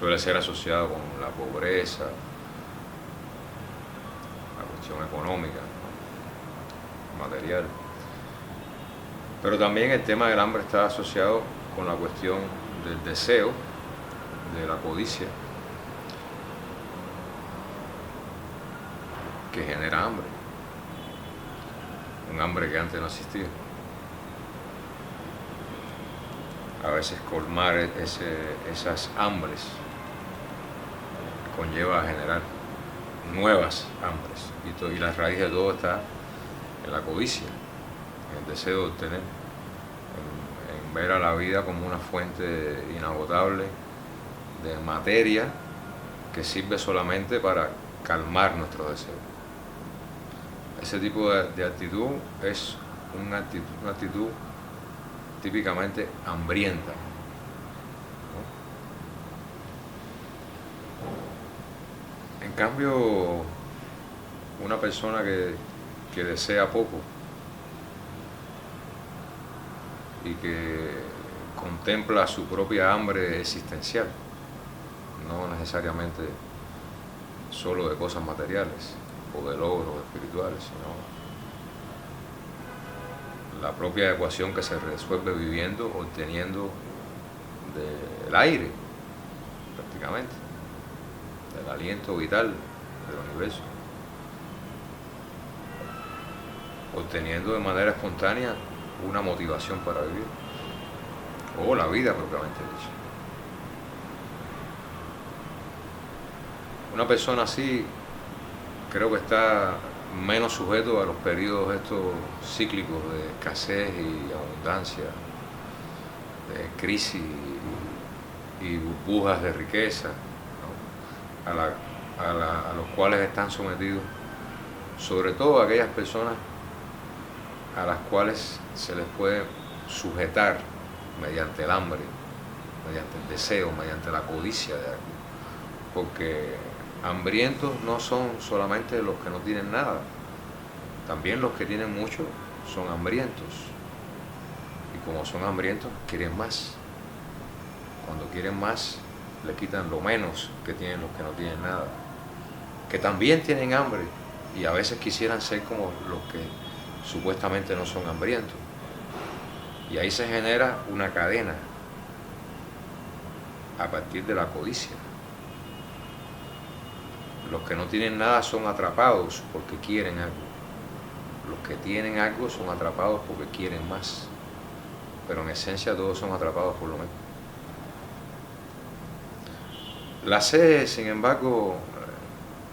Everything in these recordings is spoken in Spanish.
suele ser asociado con la pobreza, la cuestión económica, ¿no? Material. Pero también el tema del hambre está asociado con la cuestión del deseo, de la codicia, que genera hambre. Un hambre que antes no existía. A veces colmar esas hambres conlleva a generar nuevas hambres. Y la raíz de todo está en la codicia, en el deseo de obtener, en ver a la vida como una fuente inagotable de materia que sirve solamente para calmar nuestros deseos. Ese tipo de actitud es una actitud típicamente hambrienta, ¿no? En cambio, una persona que desea poco y que contempla su propia hambre existencial, no necesariamente solo de cosas materiales o de logros espirituales, sino la propia ecuación que se resuelve viviendo, obteniendo del aire, prácticamente, del aliento vital del universo, obteniendo de manera espontánea una motivación para vivir, o la vida propiamente dicha. Una persona así creo que está menos sujeto a los periodos estos cíclicos de escasez y abundancia, de crisis y burbujas de riqueza, ¿no? a los cuales están sometidos sobre todo aquellas personas a las cuales se les puede sujetar mediante el hambre, mediante el deseo, mediante la codicia de algo. Porque hambrientos no son solamente los que no tienen nada, también los que tienen mucho son hambrientos. Y como son hambrientos, quieren más. Cuando quieren más, le quitan lo menos que tienen los que no tienen nada, que también tienen hambre y a veces quisieran ser como los que supuestamente no son hambrientos. Y ahí se genera una cadena a partir de la codicia. Los que no tienen nada son atrapados porque quieren algo. Los que tienen algo son atrapados porque quieren más. Pero en esencia todos son atrapados por lo mismo. La sed, sin embargo,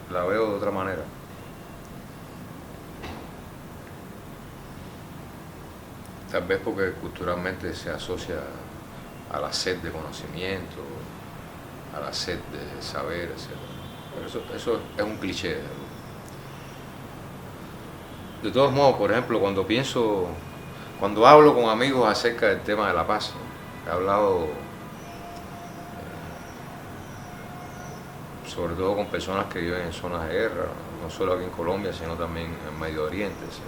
la veo de otra manera. Tal vez porque culturalmente se asocia a la sed de conocimiento, a la sed de saber, etc. Pero eso es un cliché. De todos modos, por ejemplo, cuando hablo con amigos acerca del tema de la paz, he hablado sobre todo con personas que viven en zonas de guerra, no solo aquí en Colombia, sino también en Medio Oriente, etc.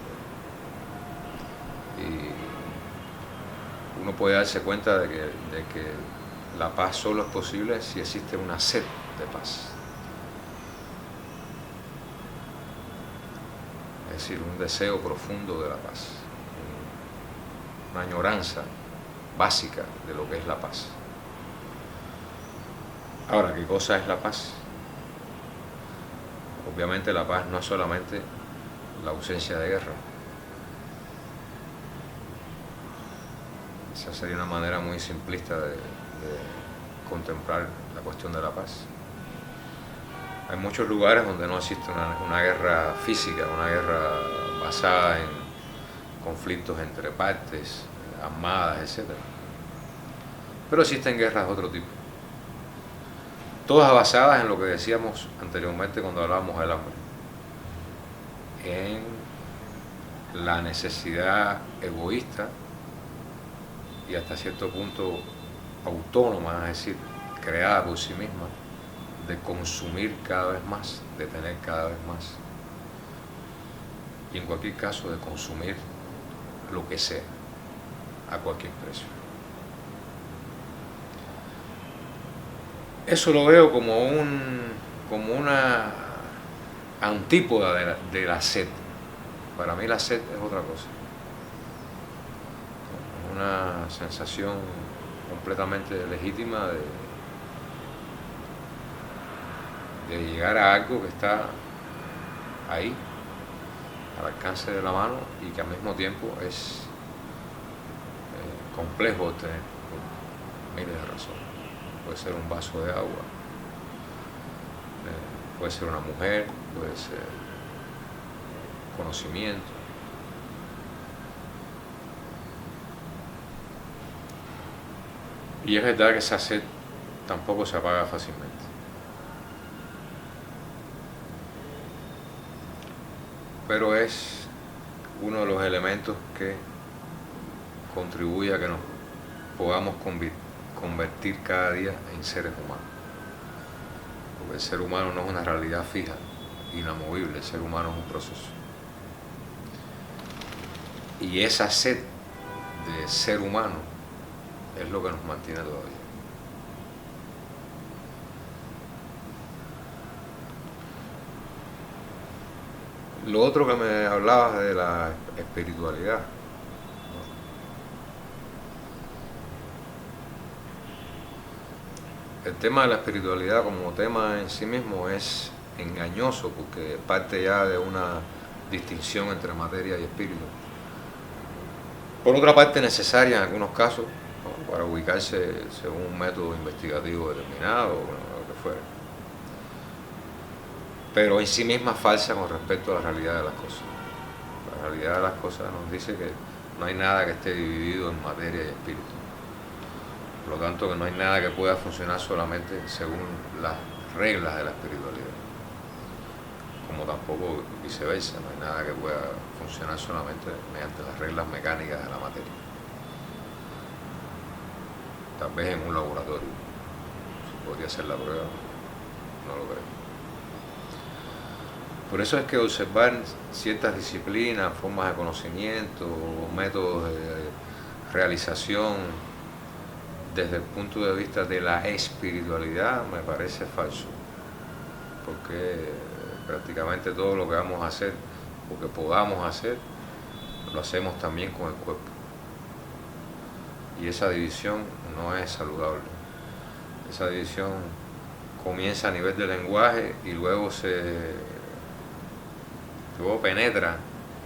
Y uno puede darse cuenta de que la paz solo es posible si existe una sed de paz. Es decir, un deseo profundo de la paz, una añoranza básica de lo que es la paz. Ahora, ¿qué cosa es la paz? Obviamente la paz no es solamente la ausencia de guerra. Esa sería una manera muy simplista de contemplar la cuestión de la paz. Hay muchos lugares donde no existe una guerra física, una guerra basada en conflictos entre partes, armadas, etc. Pero existen guerras de otro tipo. Todas basadas en lo que decíamos anteriormente cuando hablábamos del hambre. En la necesidad egoísta y hasta cierto punto autónoma, es decir, creada por sí misma, de consumir cada vez más, de tener cada vez más. Y en cualquier caso de consumir lo que sea, a cualquier precio. Eso lo veo como una antípoda de la sed. Para mí la sed es otra cosa. Una sensación completamente legítima de llegar a algo que está ahí, al alcance de la mano, y que al mismo tiempo es complejo obtener por miles de razones. Puede ser un vaso de agua, puede ser una mujer, puede ser conocimiento. Y es verdad que esa sed tampoco se apaga fácilmente. Pero es uno de los elementos que contribuye a que nos podamos convertir cada día en seres humanos. Porque el ser humano no es una realidad fija, inamovible, el ser humano es un proceso. Y esa sed de ser humano es lo que nos mantiene todavía. Lo otro que me hablabas de la espiritualidad, el tema de la espiritualidad como tema en sí mismo es engañoso porque parte ya de una distinción entre materia y espíritu. Por otra parte, necesaria en algunos casos, ¿no?, para ubicarse según un método investigativo determinado o lo que fuera. Pero en sí misma falsa con respecto a la realidad de las cosas. La realidad de las cosas nos dice que no hay nada que esté dividido en materia y espíritu. Por lo tanto, que no hay nada que pueda funcionar solamente según las reglas de la espiritualidad. Como tampoco viceversa, no hay nada que pueda funcionar solamente mediante las reglas mecánicas de la materia. Tal vez en un laboratorio se podría hacer la prueba, no lo creo. Por eso es que observar ciertas disciplinas, formas de conocimiento, métodos de realización desde el punto de vista de la espiritualidad me parece falso, porque prácticamente todo lo que vamos a hacer o que podamos hacer lo hacemos también con el cuerpo, y esa división no es saludable. Esa división comienza a nivel de lenguaje y luego penetra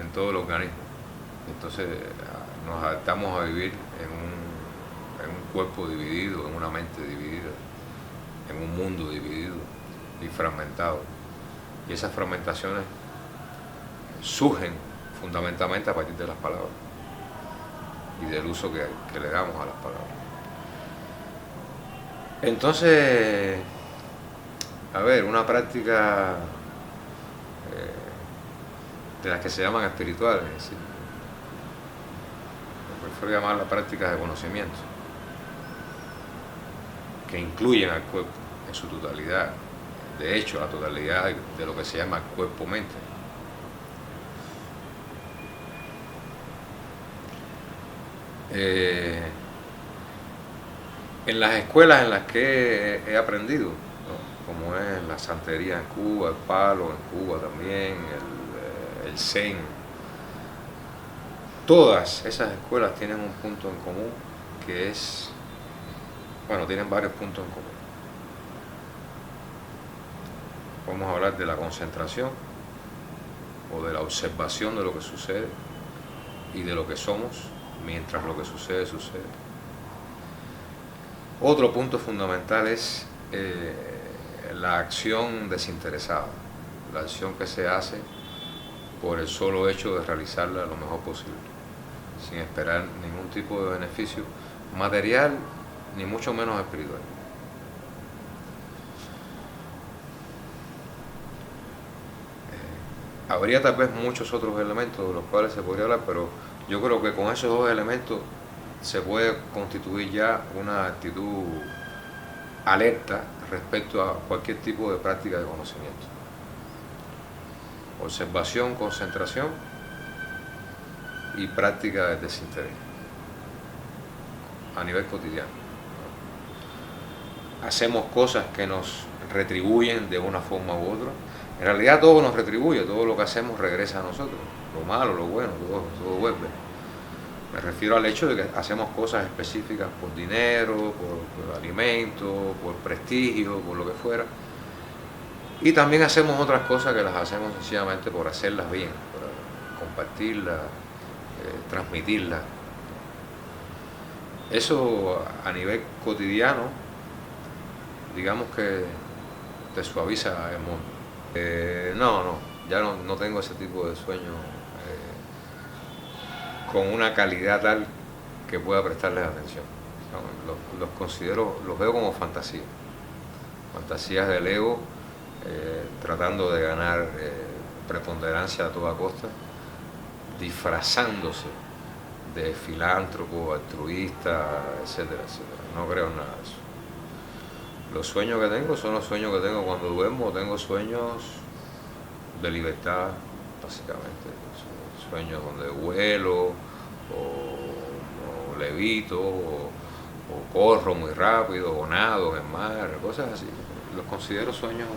en todo el organismo. Entonces nos adaptamos a vivir en un cuerpo dividido, en una mente dividida, en un mundo dividido y fragmentado. Y esas fragmentaciones surgen fundamentalmente a partir de las palabras y del uso que le damos a las palabras. Entonces, a ver, una práctica de las que se llaman espirituales, es decir, prefiero llamar las prácticas de conocimiento, que incluyen al cuerpo en su totalidad, de hecho la totalidad de lo que se llama cuerpo-mente. En las escuelas en las que he aprendido, ¿no?, como es la santería en Cuba, el palo en Cuba también, el zen, todas esas escuelas tienen un punto en común que es, bueno, tienen varios puntos en común. Vamos a hablar de la concentración o de la observación de lo que sucede y de lo que somos mientras lo que sucede, sucede. Otro punto fundamental es la acción desinteresada, la acción que se hace por el solo hecho de realizarla lo mejor posible, sin esperar ningún tipo de beneficio material ni mucho menos espiritual. Habría tal vez muchos otros elementos de los cuales se podría hablar, pero yo creo que con esos dos elementos se puede constituir ya una actitud alerta respecto a cualquier tipo de práctica de conocimiento. Observación, concentración y práctica de desinterés a nivel cotidiano. hacemos cosas que nos retribuyen de una forma u otra. En realidad todo nos retribuye, todo lo que hacemos regresa a nosotros, lo malo, lo bueno, todo vuelve. Me refiero al hecho de que hacemos cosas específicas por dinero, por alimento, por prestigio, por lo que fuera. Y también hacemos otras cosas que las hacemos sencillamente por hacerlas bien, por compartirlas, transmitirlas. Eso a nivel cotidiano, digamos que te suaviza el mundo. Ya no tengo ese tipo de sueño con una calidad tal que pueda prestarles atención. Los considero, los veo como fantasías, fantasías del ego, tratando de ganar preponderancia a toda costa, disfrazándose de filántropo, altruista, etcétera, etcétera. No creo en nada de eso. Los sueños que tengo son los sueños que tengo cuando duermo. Tengo sueños de libertad, básicamente. Sueños donde vuelo, o levito, o corro muy rápido, o nado en el mar, cosas así. Los considero sueños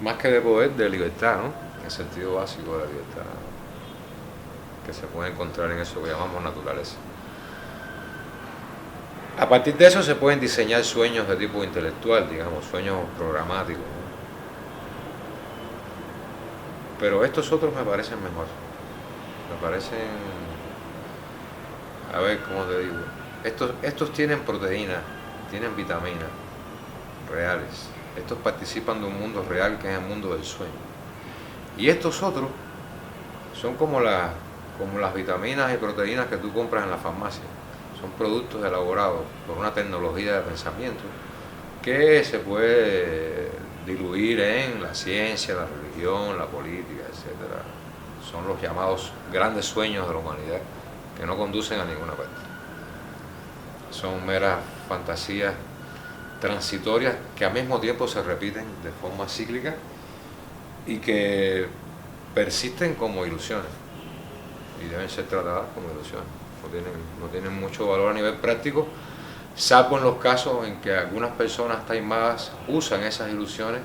más que de poder, de libertad, ¿no? En el sentido básico de la libertad, que se puede encontrar en eso que llamamos naturaleza. A partir de eso se pueden diseñar sueños de tipo intelectual, digamos, sueños programáticos, ¿no? Pero estos otros me parecen mejor. Me parecen, a ver, ¿cómo te digo? Estos tienen proteínas, tienen vitaminas reales. Estos participan de un mundo real que es el mundo del sueño. Y estos otros son como las vitaminas y proteínas que tú compras en la farmacia. Son productos elaborados por una tecnología de pensamiento que se puede diluir en la ciencia, la religión, la política, etc. Son los llamados grandes sueños de la humanidad que no conducen a ninguna parte. Son meras fantasías transitorias que al mismo tiempo se repiten de forma cíclica y que persisten como ilusiones y deben ser tratadas como ilusiones. No tienen mucho valor a nivel práctico, salvo en los casos en que algunas personas taimadas usan esas ilusiones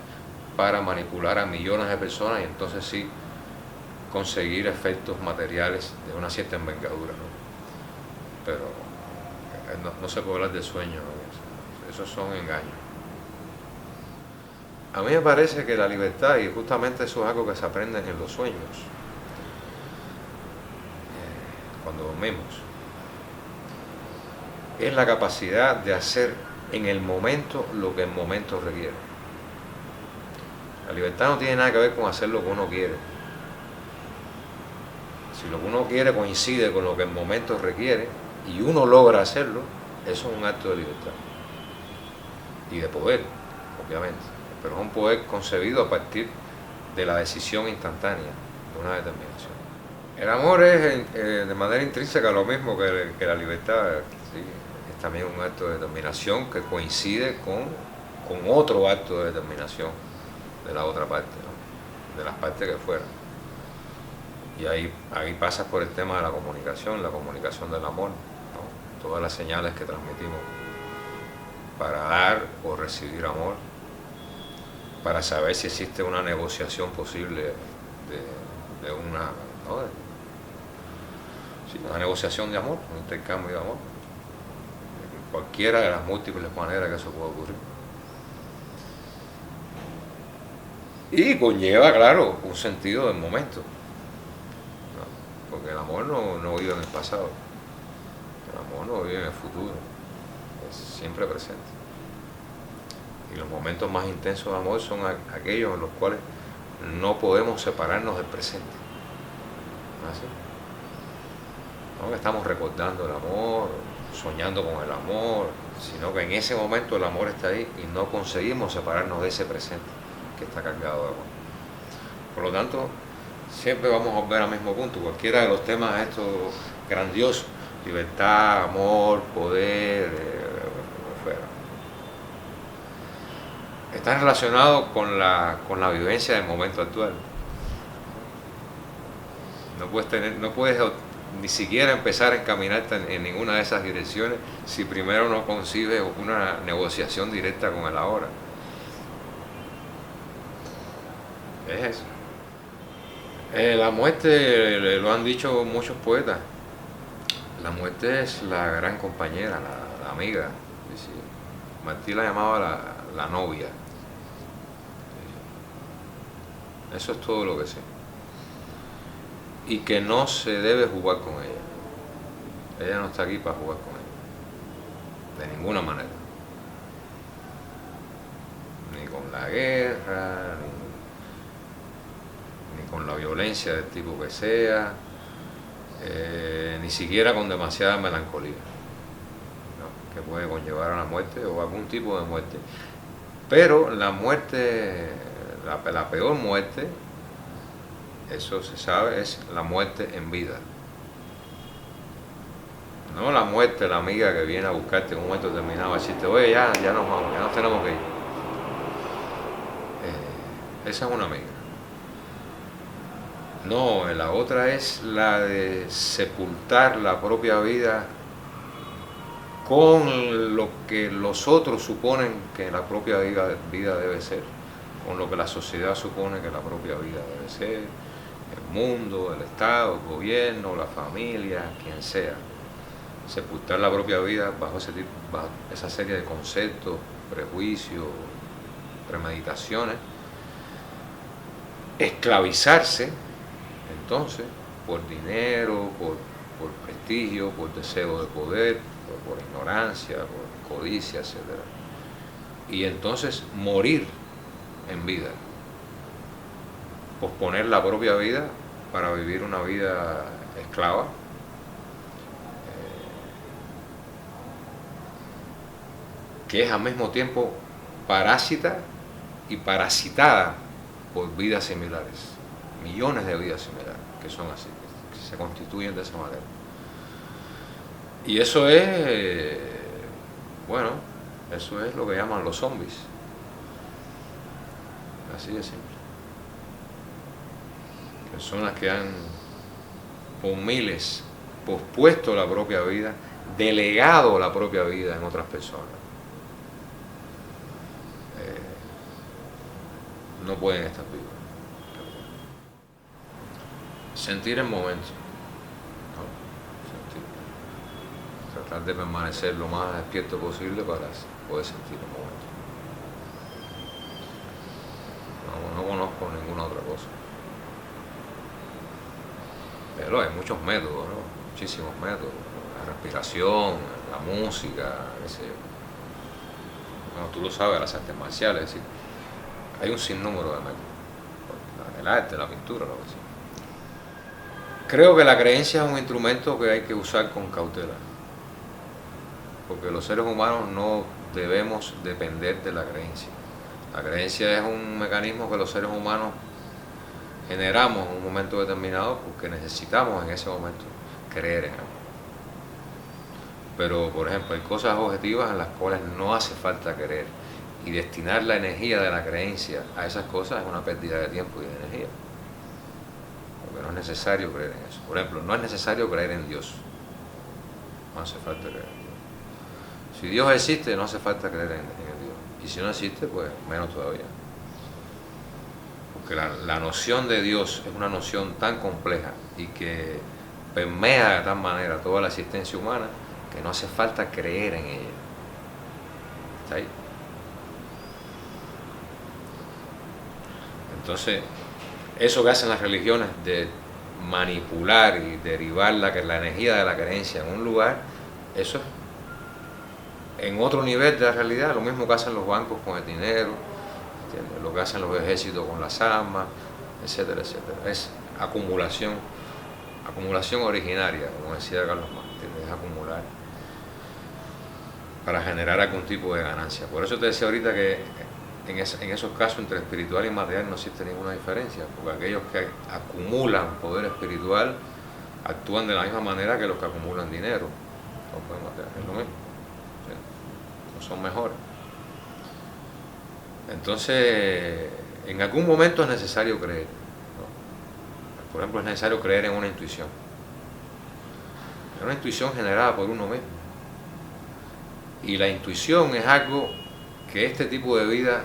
para manipular a millones de personas y entonces sí conseguir efectos materiales de una cierta envergadura, ¿no? Pero no se puede hablar de sueños, ¿no? Esos son engaños. A mí me parece que la libertad, y justamente eso es algo que se aprende en los sueños, cuando dormimos, es la capacidad de hacer en el momento lo que el momento requiere. La libertad no tiene nada que ver con hacer lo que uno quiere. Si lo que uno quiere coincide con lo que el momento requiere y uno logra hacerlo, eso es un acto de libertad y de poder, obviamente, pero es un poder concebido a partir de la decisión instantánea de una determinación. El amor es de manera intrínseca lo mismo que la libertad, ¿sí? Es también un acto de determinación que coincide con otro acto de determinación de la otra parte, ¿no? De las partes que fueran. Y ahí pasas por el tema de la comunicación del amor, ¿no? Todas las señales que transmitimos para dar o recibir amor, para saber si existe una negociación posible de una, ¿no? Una negociación de amor, un intercambio de amor, de cualquiera de las múltiples maneras que eso puede ocurrir. Y conlleva, claro, un sentido del momento, ¿no? Porque el amor no vive en el pasado, el amor no vive en el futuro, es siempre presente. Y los momentos más intensos de amor son aquellos en los cuales no podemos separarnos del presente. ¿Así? No estamos recordando el amor, soñando con el amor, sino que en ese momento el amor está ahí y no conseguimos separarnos de ese presente que está cargado de amor. Por lo tanto, siempre vamos a volver al mismo punto. Cualquiera de los temas estos grandiosos, libertad, amor, poder, están relacionados con la vivencia del momento actual. No puedes ni siquiera empezar a encaminar en ninguna de esas direcciones si primero no concibe una negociación directa con el ahora. Es eso. La muerte, lo han dicho muchos poetas, la muerte es la gran compañera, la amiga. Sí, sí. Martí la llamaba la novia. Eso es todo lo que sé. Y que no se debe jugar con ella. Ella no está aquí para jugar con ella. De ninguna manera. Ni con la guerra, ni con la violencia del tipo que sea, ni siquiera con demasiada melancolía, ¿no? Que puede conllevar a la muerte o algún tipo de muerte. Pero la muerte, la peor muerte, eso se sabe, es la muerte en vida. No la muerte, la amiga que viene a buscarte en un momento determinado a decirte, oye, ya nos vamos, ya nos tenemos que ir. Esa es una amiga. No, la otra es la de sepultar la propia vida con lo que los otros suponen que la propia vida debe ser, con lo que la sociedad supone que la propia vida debe ser, el mundo, el Estado, el gobierno, la familia, quien sea. Sepultar la propia vida bajo esa serie de conceptos, prejuicios, premeditaciones, esclavizarse entonces por dinero, por prestigio, por deseo de poder, por ignorancia, por codicia, etc. Y entonces morir en vida, posponer la propia vida para vivir una vida esclava, que es al mismo tiempo parásita y parasitada por vidas similares, millones de vidas similares que son así, que se constituyen de esa manera. Y eso es, bueno, eso es lo que llaman los zombies, así de simple. Personas que han por miles pospuesto la propia vida, delegado la propia vida en otras personas. No pueden estar vivos. Sentir el momento, ¿no? Tratar de permanecer lo más despierto posible para poder sentir el momento. No conozco ninguna otra cosa. Pero hay muchos métodos, ¿no? Muchísimos métodos. La respiración, la música, bueno, tú lo sabes, las artes marciales, es decir, hay un sinnúmero de métodos. El arte, la pintura, lo que sea. Creo que la creencia es un instrumento que hay que usar con cautela, porque los seres humanos no debemos depender de la creencia. La creencia es un mecanismo que los seres humanos generamos en un momento determinado porque necesitamos en ese momento creer en algo. Pero, por ejemplo, hay cosas objetivas en las cuales no hace falta creer, y destinar la energía de la creencia a esas cosas es una pérdida de tiempo y de energía, porque no es necesario creer en eso. Por ejemplo, no es necesario creer en Dios, no hace falta creer en Dios. Si Dios existe, no hace falta creer en Dios, y si no existe, pues menos todavía, porque la noción de Dios es una noción tan compleja y que permea de tal manera toda la existencia humana que no hace falta creer en ella. ¿Está ahí? Entonces, eso que hacen las religiones de manipular y derivar la energía de la creencia en un lugar, eso es en otro nivel de la realidad, lo mismo que hacen los bancos con el dinero, ¿entiendes? Lo que hacen los ejércitos con las armas, etcétera, etcétera. Es acumulación originaria, como decía Carlos Marx, ¿entiendes? Es acumular para generar algún tipo de ganancia. Por eso te decía ahorita que en esos casos entre espiritual y material no existe ninguna diferencia, porque aquellos que acumulan poder espiritual actúan de la misma manera que los que acumulan dinero o poder material, es lo mismo, ¿sí? No son mejores. Entonces, en algún momento es necesario creer, ¿no? Por ejemplo, es necesario creer en una intuición. es una intuición generada por uno mismo. Y la intuición es algo que este tipo de vida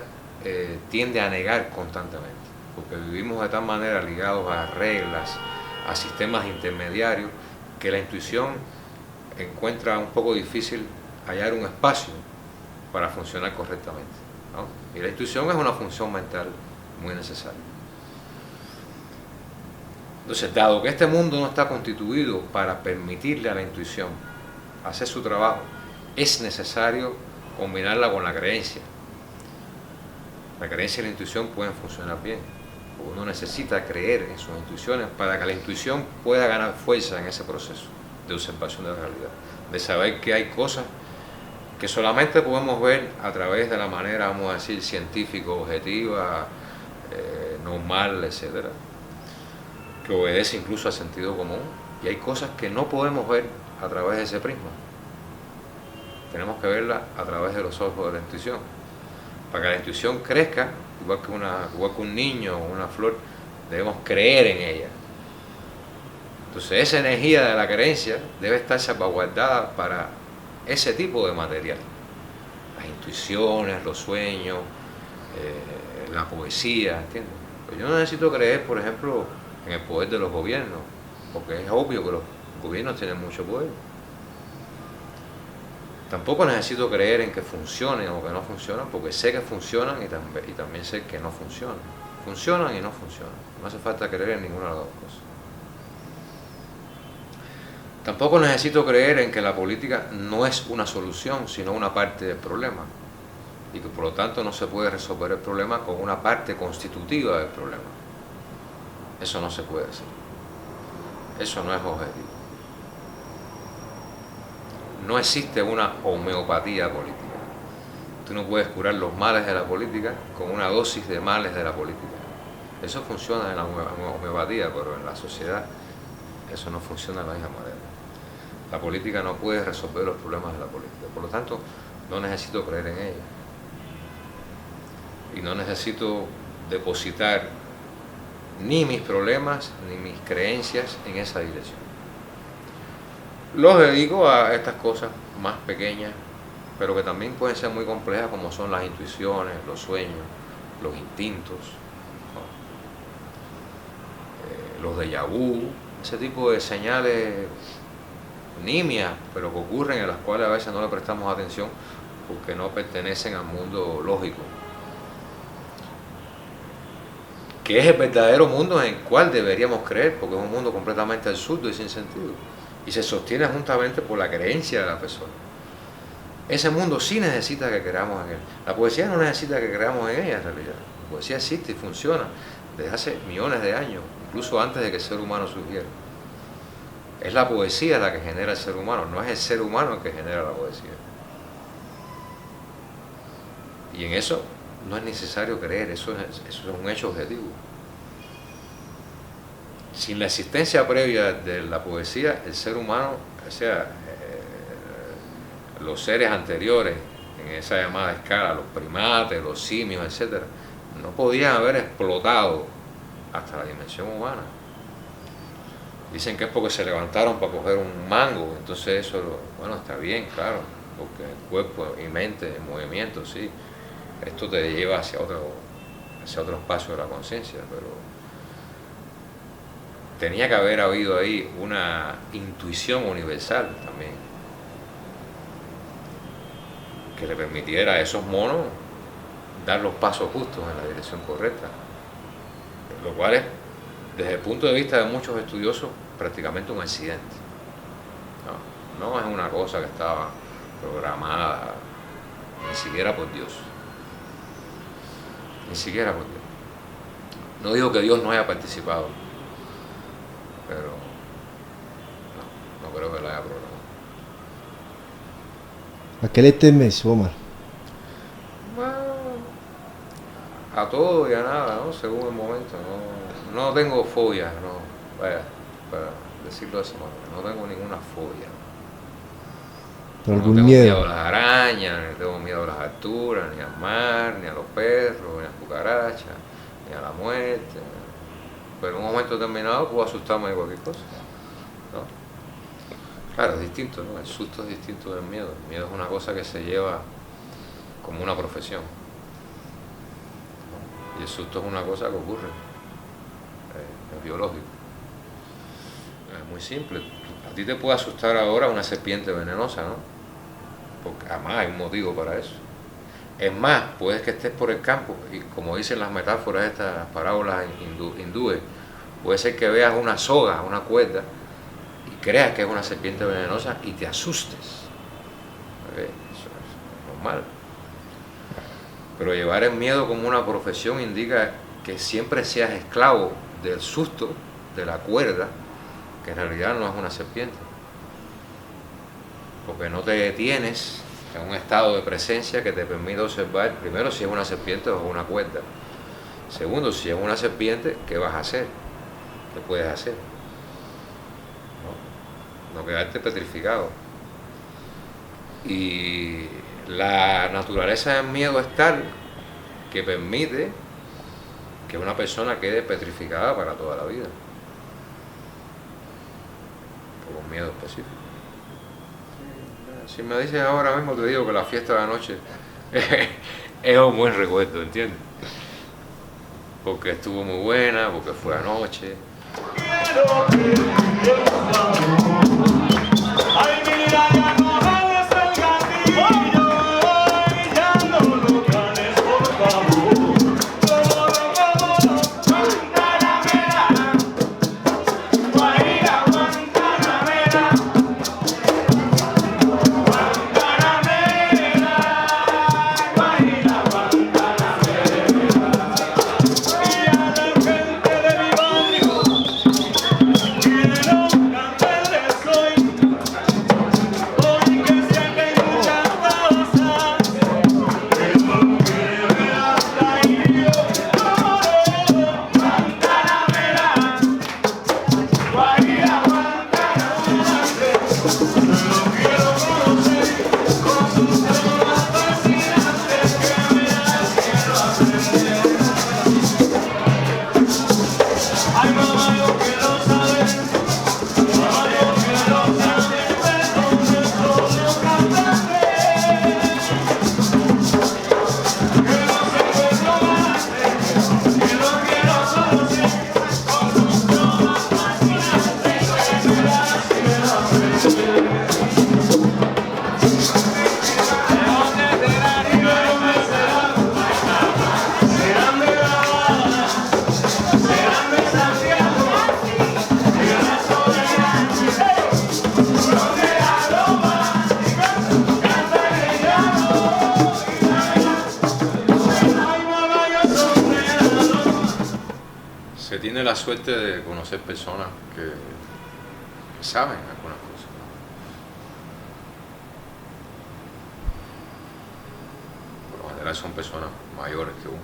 tiende a negar constantemente, porque vivimos de tal manera ligados a reglas, a sistemas intermediarios, que la intuición encuentra un poco difícil hallar un espacio para funcionar correctamente, ¿no? Y la intuición es una función mental muy necesaria. Entonces, dado que este mundo no está constituido para permitirle a la intuición hacer su trabajo, es necesario combinarla con la creencia. La creencia y la intuición pueden funcionar bien. Uno necesita creer en sus intuiciones para que la intuición pueda ganar fuerza en ese proceso de observación de la realidad, de saber que hay cosas que solamente podemos ver a través de la manera, vamos a decir, científica, objetiva, normal, etcétera, que obedece incluso al sentido común, y hay cosas que no podemos ver a través de ese prisma. Tenemos que verla a través de los ojos de la intuición. Para que la intuición crezca, igual que un niño o una flor, debemos creer en ella. Entonces esa energía de la creencia debe estar salvaguardada para ese tipo de material. Las intuiciones, los sueños, la poesía, ¿entiendes? Pues yo no necesito creer, por ejemplo, en el poder de los gobiernos, porque es obvio que los gobiernos tienen mucho poder. Tampoco necesito creer en que funcionen o que no funcionan, porque sé que funcionan y también sé que no funcionan. Funcionan y no funcionan. No hace falta creer en ninguna de las dos cosas. Tampoco necesito creer en que la política no es una solución, sino una parte del problema, y que por lo tanto no se puede resolver el problema con una parte constitutiva del problema. Eso no se puede hacer. Eso no es objetivo. No existe una homeopatía política. Tú no puedes curar los males de la política con una dosis de males de la política. Eso funciona en la homeopatía, pero en la sociedad eso no funciona de la misma manera. La política no puede resolver los problemas de la política. Por lo tanto, no necesito creer en ella. Y no necesito depositar ni mis problemas ni mis creencias en esa dirección. Los dedico a estas cosas más pequeñas, pero que también pueden ser muy complejas, como son las intuiciones, los sueños, los instintos, ¿no? Los déjà vu, ese tipo de señales nimias, pero que ocurren, en las cuales a veces no le prestamos atención porque no pertenecen al mundo lógico, que es el verdadero mundo en el cual deberíamos creer, porque es un mundo completamente absurdo y sin sentido, y se sostiene juntamente por la creencia de la persona. Ese mundo sí necesita que creamos en él. La poesía no necesita que creamos en ella en realidad. La poesía existe y funciona desde hace millones de años, incluso antes de que el ser humano surgiera. Es la poesía la que genera el ser humano, no es el ser humano el que genera la poesía. Y en eso no es necesario creer, eso es un hecho objetivo. Sin la existencia previa de la poesía, el ser humano, o sea, los seres anteriores, en esa llamada escala, los primates, los simios, etc., no podían haber explotado hasta la dimensión humana. Dicen que es porque se levantaron para coger un mango, entonces eso, bueno, está bien, claro, porque el cuerpo y mente en movimiento, sí, esto te lleva hacia otro espacio de la conciencia, pero tenía que haber habido ahí una intuición universal también, que le permitiera a esos monos dar los pasos justos en la dirección correcta, lo cual es, desde el punto de vista de muchos estudiosos, prácticamente un accidente. No es una cosa que estaba programada, ni siquiera por Dios. Ni siquiera por Dios. No digo que Dios no haya participado, pero no creo que lo haya programado. ¿A qué le temes, Omar? Bueno, a todo y a nada, ¿no? Según el momento. No tengo fobia, no. Vaya, para decirlo de esa manera, no tengo ninguna fobia. ¿Por No algún tengo miedo? miedo a las arañas, ni tengo miedo a las alturas, ni al mar, ni a los perros, ni a las cucarachas, ni a la muerte. Pero en un momento determinado puedo asustarme de cualquier cosa, ¿no? Claro, es distinto, ¿no? El susto es distinto del miedo. El miedo es una cosa que se lleva como una profesión, ¿no? Y el susto es una cosa que ocurre, es biológico. Es muy simple. A ti te puede asustar ahora una serpiente venenosa, ¿no? Porque además hay un motivo para eso. Es más, puedes que estés por el campo y como dicen las metáforas, estas parábolas hindúes, puede ser que veas una soga, una cuerda, y creas que es una serpiente venenosa y te asustes. Eso es normal. Pero llevar el miedo como una profesión indica que siempre seas esclavo del susto, de la cuerda, que en realidad no es una serpiente. Porque no te detienes en un estado de presencia que te permite observar, primero, si es una serpiente o es una cuerda. Segundo, si es una serpiente, ¿qué vas a hacer? ¿Qué puedes hacer? No quedarte petrificado. Y la naturaleza del miedo es tal que permite que una persona quede petrificada para toda la vida por un miedo específico. Si me dices ahora mismo, te digo que la fiesta de anoche es un buen recuerdo, ¿entiendes? Porque estuvo muy buena, porque fue anoche. Se tiene la suerte de conocer personas que saben algunas cosas. Por lo general son personas mayores que uno.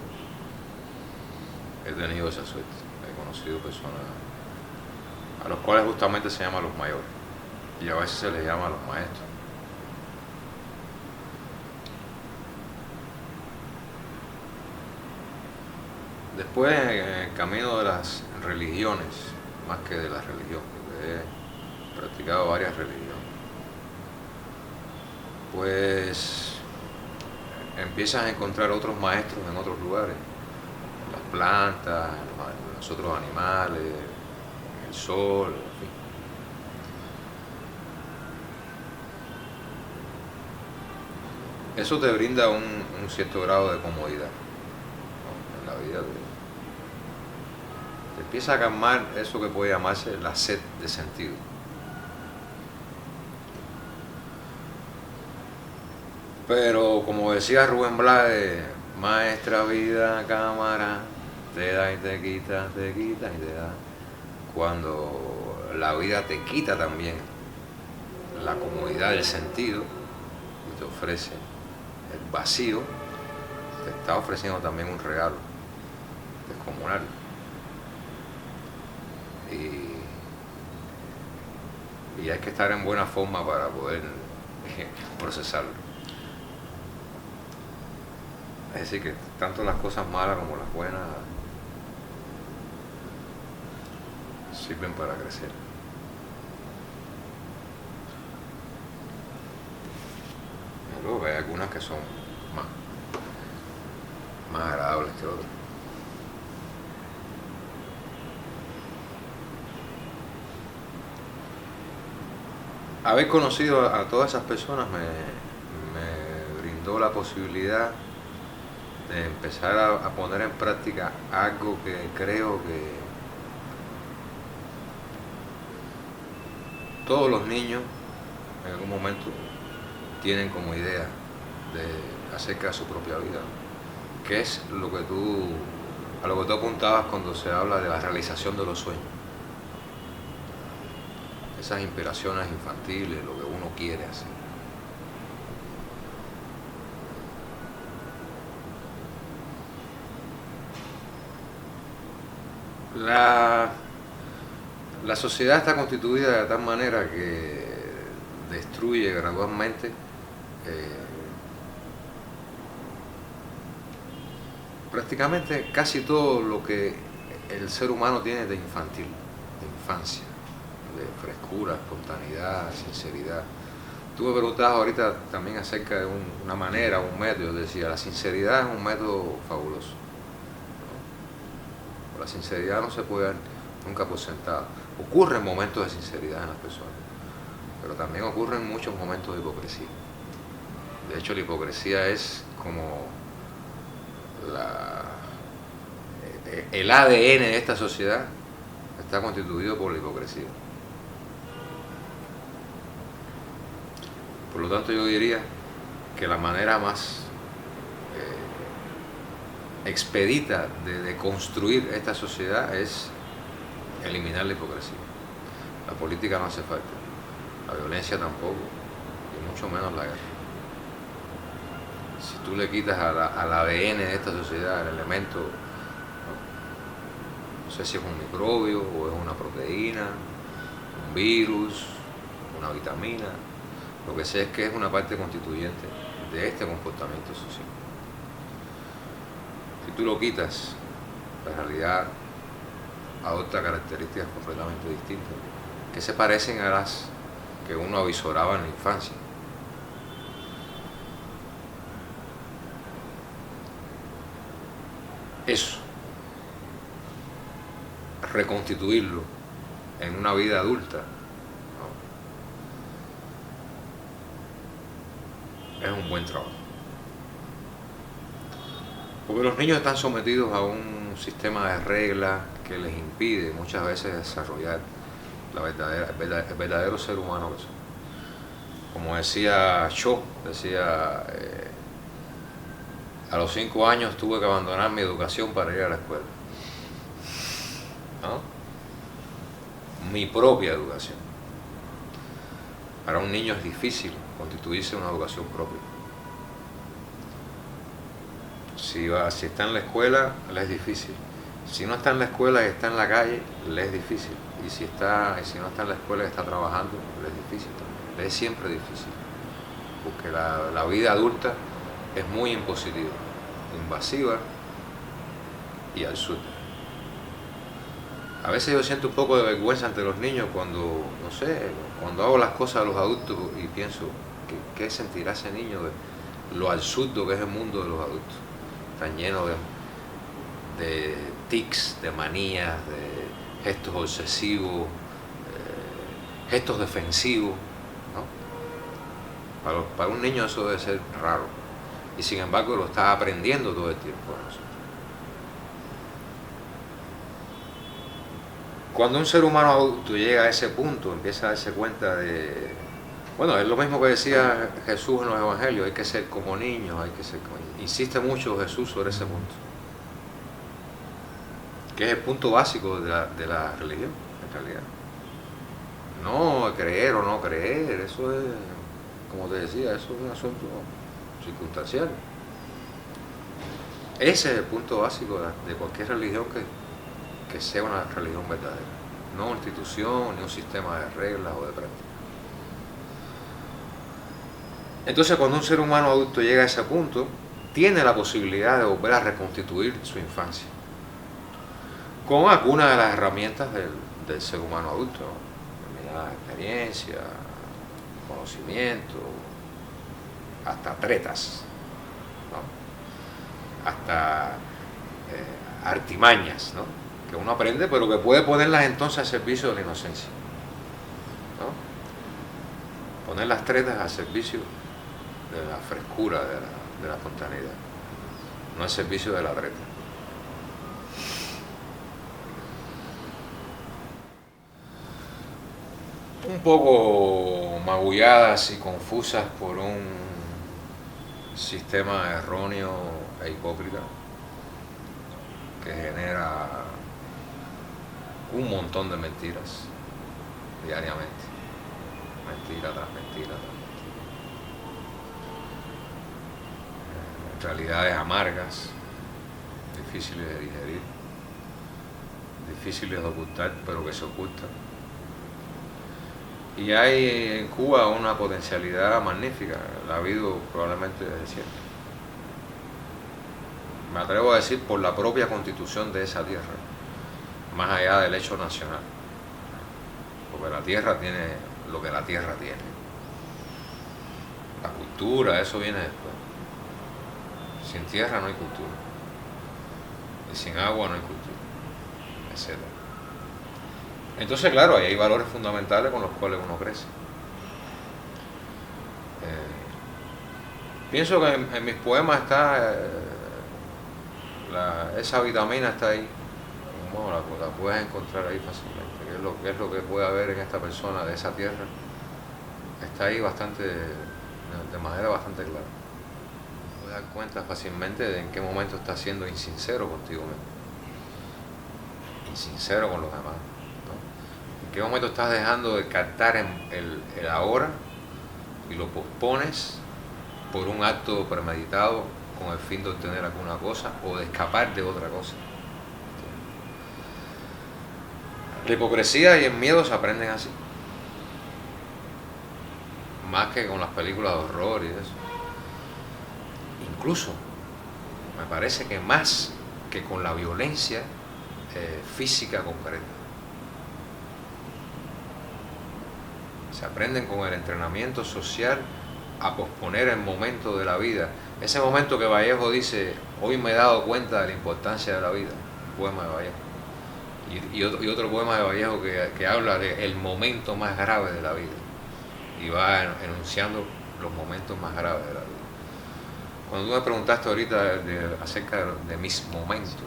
He tenido esa suerte. He conocido personas a los cuales justamente se llaman los mayores. Y a veces se les llama a los maestros. Después, en el camino de las religiones, más que de la religión, porque he practicado varias religiones, pues empiezas a encontrar otros maestros en otros lugares, en las plantas, en los otros animales, en el sol, en fin. Eso te brinda un cierto grado de comodidad, ¿no? En la vida te empieza a calmar eso que puede llamarse la sed de sentido. Pero como decía Rubén Blades, maestra vida, cámara, te da y te quita, te quita y te da. Cuando la vida te quita también la comodidad del sentido y te ofrece el vacío, te está ofreciendo también un regalo descomunal. Y hay que estar en buena forma para poder procesarlo. Es decir, que tanto las cosas malas como las buenas sirven para crecer. Luego que hay algunas que son más, más agradables que otras. Haber conocido a todas esas personas me brindó la posibilidad de empezar a poner en práctica algo que creo que todos los niños en algún momento tienen como idea acerca de su propia vida, que es a lo que tú apuntabas cuando se habla de la realización de los sueños. Esas inspiraciones infantiles, lo que uno quiere hacer. La sociedad está constituida de tal manera que destruye gradualmente prácticamente casi todo lo que el ser humano tiene de infantil, de infancia, de frescura, espontaneidad, sinceridad. Tú me preguntabas ahorita también acerca de una manera, un método. Decía, la sinceridad es un método fabuloso, ¿no? La sinceridad no se puede dar nunca por sentado. Ocurren momentos de sinceridad en las personas, pero también ocurren muchos momentos de hipocresía. De hecho, la hipocresía es como el ADN de esta sociedad está constituido por la hipocresía. Por lo tanto, yo diría que la manera más expedita de construir esta sociedad es eliminar la hipocresía. La política no hace falta, la violencia tampoco, y mucho menos la guerra. Si tú le quitas al ADN de esta sociedad el elemento, no sé si es un microbio o es una proteína, un virus, una vitamina, lo que sé es que es una parte constituyente de este comportamiento social. Si tú lo quitas, la realidad adopta características completamente distintas, que se parecen a las que uno avisoraba en la infancia. Eso, reconstituirlo en una vida adulta, ¿no? Es un buen trabajo. Porque los niños están sometidos a un sistema de reglas que les impide muchas veces desarrollar el verdadero ser humano que son. Como decía Shaw, a los 5 años tuve que abandonar mi educación para ir a la escuela, ¿no? Mi propia educación. Para un niño es difícil constituirse una educación propia. Si está en la escuela, le es difícil. Si no está en la escuela y está en la calle, le es difícil. Y si no está en la escuela y está trabajando, le es difícil también. Le es siempre difícil. Porque la vida adulta es muy impositiva, invasiva y absurda. A veces yo siento un poco de vergüenza ante los niños cuando hago las cosas a los adultos y pienso, ¿qué sentirá ese niño de lo absurdo que es el mundo de los adultos? Tan lleno de tics, de manías, de gestos obsesivos, gestos defensivos, ¿no? Para un niño eso debe ser raro, y sin embargo lo está aprendiendo todo el tiempo. Cuando un ser humano adulto llega a ese punto, empieza a darse cuenta bueno, es lo mismo que decía Jesús en los evangelios, hay que ser como niños, insiste mucho Jesús sobre ese punto, que es el punto básico de la religión, en realidad. No creer o no creer, eso es, como te decía, eso es un asunto circunstancial. Ese es el punto básico de cualquier religión que sea una religión verdadera, no una institución, ni un sistema de reglas o de prácticas. Entonces, cuando un ser humano adulto llega a ese punto, tiene la posibilidad de volver a reconstituir su infancia con algunas de las herramientas del ser humano adulto, ¿no? Experiencia, conocimiento, hasta tretas, ¿no? Hasta artimañas, ¿no? Que uno aprende, pero que puede ponerlas entonces al servicio de la inocencia, ¿no? Poner las tretas al servicio de la frescura, de la espontaneidad, no al servicio de la treta. Un poco magulladas y confusas por un sistema erróneo e hipócrita que genera un montón de mentiras diariamente, mentira tras mentira tras mentira, realidades amargas, difíciles de digerir, difíciles de ocultar, pero que se ocultan. Y hay en Cuba una potencialidad magnífica, la ha habido probablemente desde siempre. Me atrevo a decir por la propia constitución de esa tierra, más allá del hecho nacional. Porque la tierra tiene lo que la tierra tiene. La cultura, eso viene después. Sin tierra no hay cultura. Y sin agua no hay cultura, etc. Entonces, claro, ahí hay valores fundamentales con los cuales uno crece. Pienso que en mis poemas está esa vitamina está ahí. Bueno, la puedes encontrar ahí fácilmente. ¿Qué es lo que puede haber en esta persona de esa tierra? Está ahí de manera bastante clara. Puedes dar cuenta fácilmente de en qué momento estás siendo insincero contigo mismo, insincero con los demás. ¿En qué momento estás dejando de captar el ahora y lo pospones por un acto premeditado con el fin de obtener alguna cosa o de escapar de otra cosa? La hipocresía y el miedo se aprenden así, más que con las películas de horror y eso. Incluso me parece que más que con la violencia física concreta. Se aprenden con el entrenamiento social a posponer el momento de la vida. Ese momento que Vallejo dice, hoy me he dado cuenta de la importancia de la vida, poema de Vallejo. Y otro poema de Vallejo que habla del momento más grave de la vida. Y va enunciando los momentos más graves de la vida. Cuando tú me preguntaste ahorita acerca de mis momentos,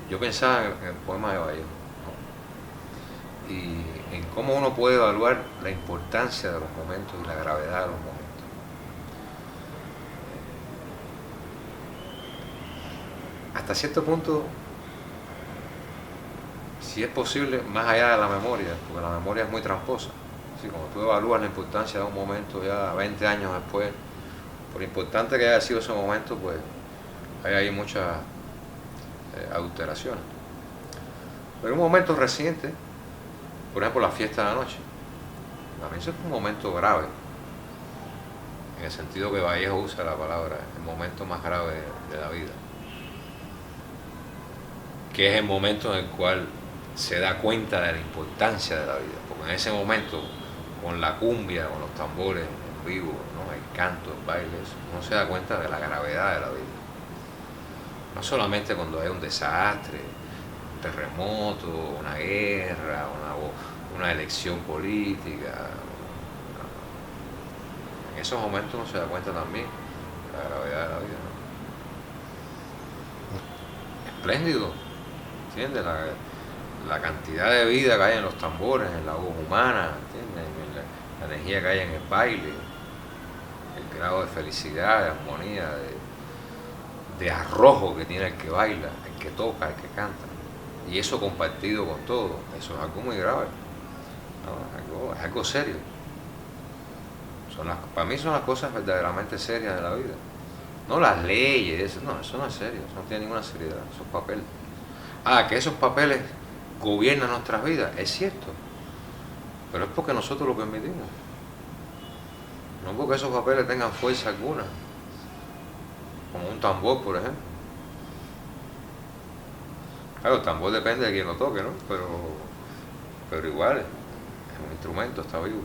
yo pensaba en el poema de Vallejo, ¿no? Y en cómo uno puede evaluar la importancia de los momentos y la gravedad de los momentos. Hasta cierto punto, si es posible, más allá de la memoria, porque la memoria es muy tramposa. ¿Sí? Cuando tú evalúas la importancia de un momento ya 20 años después, por importante que haya sido ese momento, pues hay ahí muchas adulteraciones. Pero un momento reciente, por ejemplo la fiesta de la noche, para mí eso es un momento grave, en el sentido que Vallejo usa la palabra, el momento más grave de la vida, que es el momento en el cual se da cuenta de la importancia de la vida, porque en ese momento, con la cumbia, con los tambores en vivo, ¿no? El canto, el baile, uno se da cuenta de la gravedad de la vida. No solamente cuando hay un desastre, un terremoto, una guerra, una elección política. En esos momentos uno se da cuenta también de la gravedad de la vida, ¿no? Espléndido, ¿entiendes? La cantidad de vida que hay en los tambores, en la voz humana, ¿entiendes? La energía que hay en el baile, el grado de felicidad, de armonía, de arrojo que tiene el que baila, el que toca, el que canta. Y eso compartido con todo, eso es algo muy grave, ¿no? Es algo serio. Para mí son las cosas verdaderamente serias de la vida. No las leyes, eso no es serio, eso no tiene ninguna seriedad, esos papeles. Que esos papeles gobiernan nuestras vidas, es cierto, pero es porque nosotros lo permitimos, no porque esos papeles tengan fuerza alguna, como un tambor, por ejemplo. Claro, el tambor depende de quién lo toque, ¿no? Pero igual, es un instrumento, está vivo.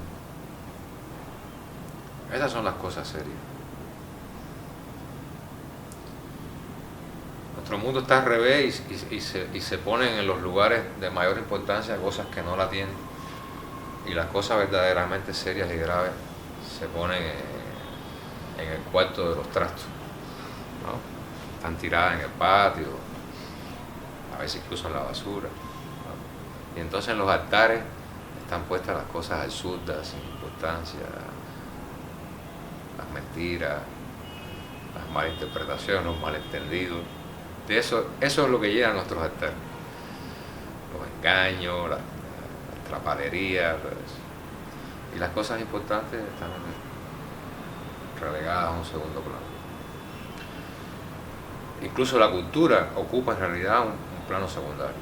Esas son las cosas serias. Nuestro mundo está al revés y se ponen en los lugares de mayor importancia cosas que no la tienen. Y las cosas verdaderamente serias y graves se ponen en el cuarto de los trastos, ¿no? Están tiradas en el patio, a veces incluso en la basura, ¿no? Y entonces en los altares están puestas las cosas absurdas, sin importancia, las mentiras, las malinterpretaciones, los malentendidos. De eso es lo que llenan nuestros altares. Los engaños, las trapalerías, y las cosas importantes están relegadas a un segundo plano. Incluso la cultura ocupa en realidad un plano secundario.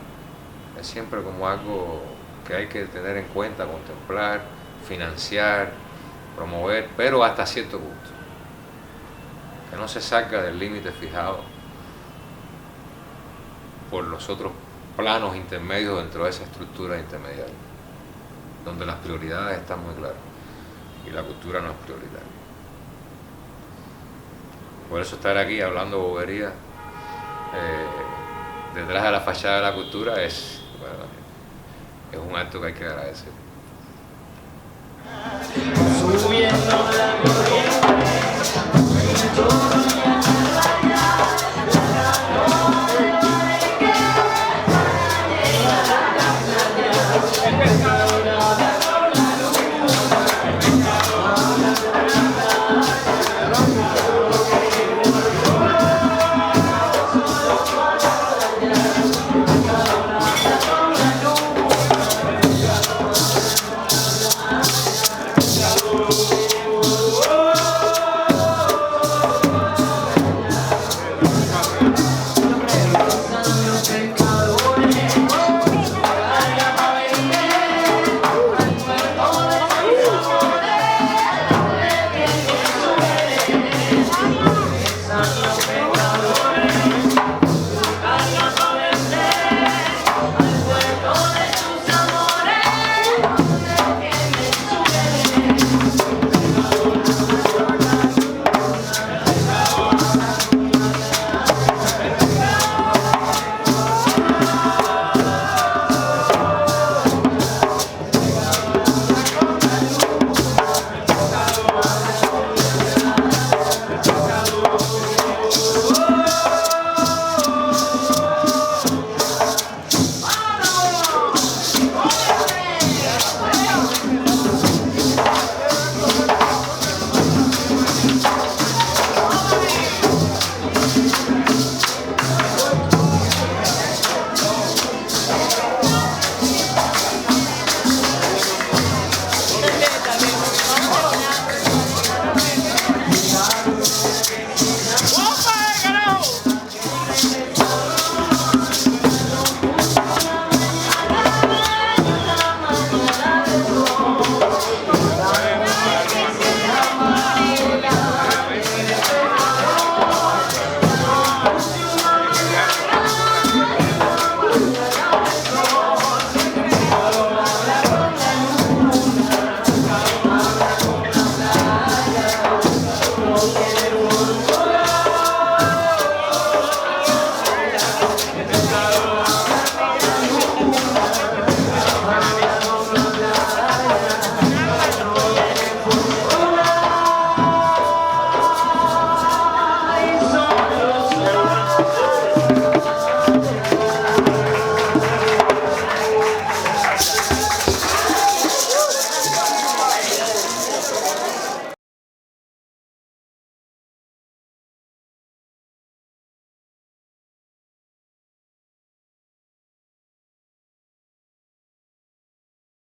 Es siempre como algo que hay que tener en cuenta, contemplar, financiar, promover, pero hasta cierto punto. Que no se salga del límite fijado por los otros planos intermedios dentro de esa estructura intermediaria, donde las prioridades están muy claras y la cultura no es prioritaria. Por eso estar aquí hablando boberías detrás de la fachada de la cultura es un acto que hay que agradecer. Subiendo la corriente,